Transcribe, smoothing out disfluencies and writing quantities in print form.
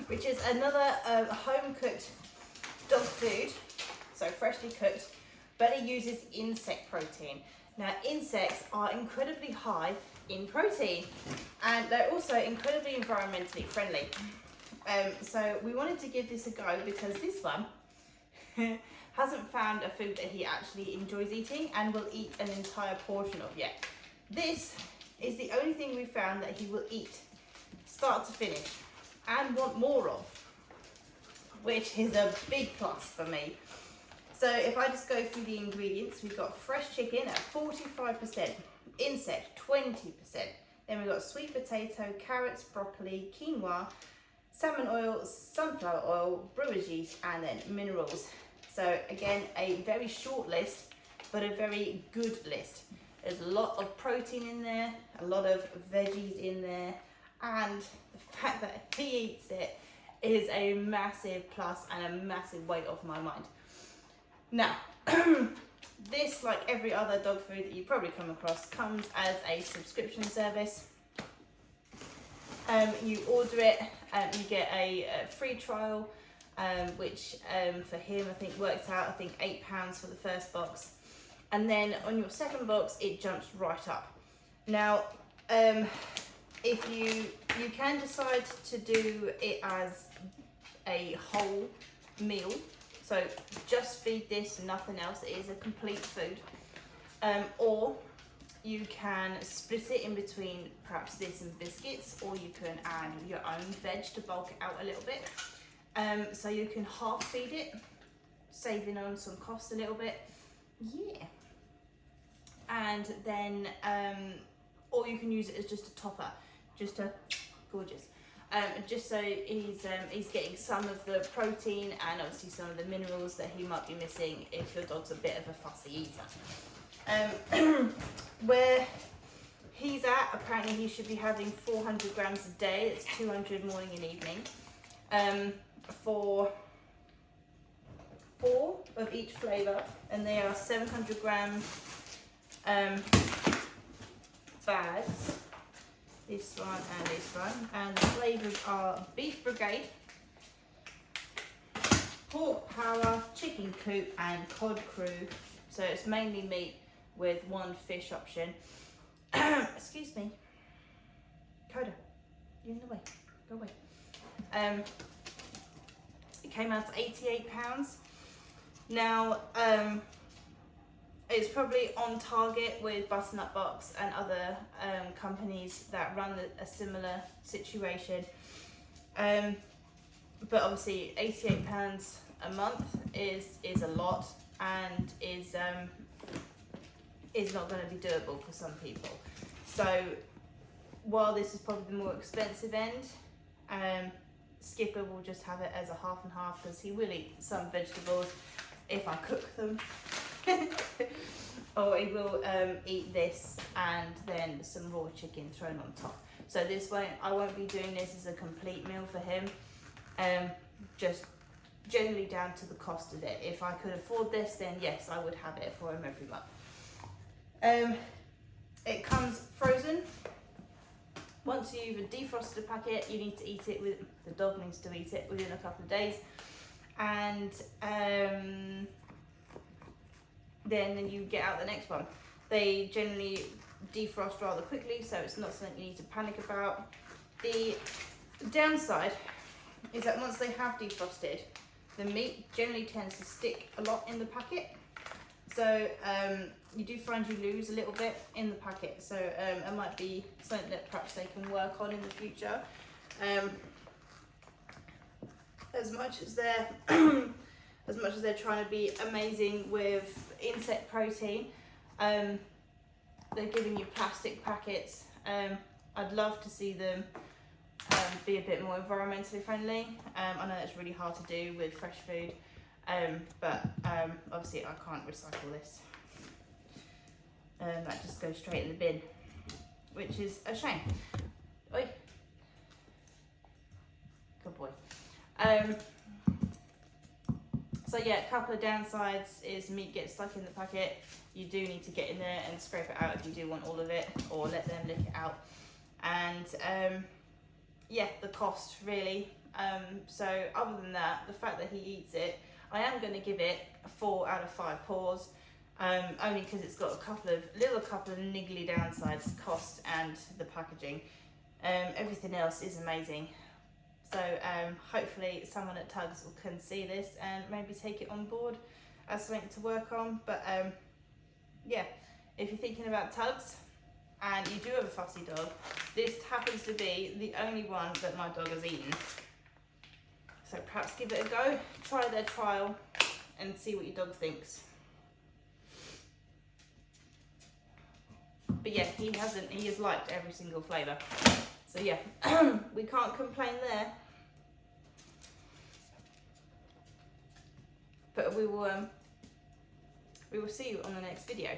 which is another home cooked dog food, so freshly cooked, but it uses insect protein. Now, insects are incredibly high in protein, and they're also incredibly environmentally friendly. So we wanted to give this a go because this one hasn't found a food that he actually enjoys eating and will eat an entire portion of yet. This is the only thing we found that he will eat start to finish and want more of, which is a big plus for me. So if I just go through the ingredients, we've got fresh chicken at 45%, insect 20%, then we've got sweet potato, carrots, broccoli, quinoa, salmon oil, sunflower oil, brewer's yeast, and then minerals. So again, a very short list, but a very good list. There's a lot of protein in there, a lot of veggies in there, and the fact that he eats it is a massive plus and a massive weight off my mind. Now, this, like every other dog food that you probably come across, comes as a subscription service. You order it, you get a free trial, which for him I think worked out £8 for the first box, and then on your second box it jumps right up. Now, if you can decide to do it as a whole meal, so just feed this and nothing else, it is a complete food, or you can split it in between perhaps this and biscuits, or you can add your own veg to bulk it out a little bit. So you can half feed it, saving on some cost a little bit. Yeah. And then, or you can use it as just a topper, just a gorgeous. Just so he's getting some of the protein and obviously some of the minerals that he might be missing if your dog's a bit of a fussy eater. Where he's at, apparently he should be having 400 grams a day. It's 200 morning and evening, for 4 of each flavour, and they are 700 gram bags. This one and this one, and the flavours are Beef Brigade, Pork Power, Chicken Coop, and Cod Crew. So it's mainly meat with one fish option. Excuse me, Coda, you're in the way. Go away. It came out to £88. Now, it's probably on target with Butternut Box and other companies that run a similar situation. But obviously £88 a month is a lot, and is not going to be doable for some people. So while this is probably the more expensive end, Skipper will just have it as a half and half, because he will eat some vegetables if I cook them. Or he will eat this and then some raw chicken thrown on top. So I won't be doing this as a complete meal for him, just generally down to the cost of it. If I could afford this, then yes, I would have it for him every month. It comes frozen. Once you've defrosted a packet, you need to eat it the dog needs to eat it within a couple of days, and then you get out the next one. They generally defrost rather quickly, so it's not something you need to panic about. The downside is that once they have defrosted, the meat generally tends to stick a lot in the packet. So you do find you lose a little bit in the packet. So it might be something that perhaps they can work on in the future. As much as they're trying to be amazing with insect protein, they're giving you plastic packets. I'd love to see them be a bit more environmentally friendly. I know it's really hard to do with fresh food, but obviously I can't recycle this. That just goes straight in the bin, which is a shame. Oi. Good boy. So yeah, a couple of downsides is meat gets stuck in the packet. You do need to get in there and scrape it out if you do want all of it, or let them lick it out. And yeah, the cost really. So other than that, the fact that he eats it, I am going to give it a 4 out of 5 paws. Only because it's got a couple of niggly downsides, cost and the packaging. Everything else is amazing. So hopefully someone at Tuggs can see this and maybe take it on board as something to work on. But yeah, if you're thinking about Tuggs and you do have a fussy dog, this happens to be the only one that my dog has eaten. So perhaps give it a go, try their trial and see what your dog thinks. But yeah, he has liked every single flavour. So yeah, we can't complain there. But we will see you on the next video.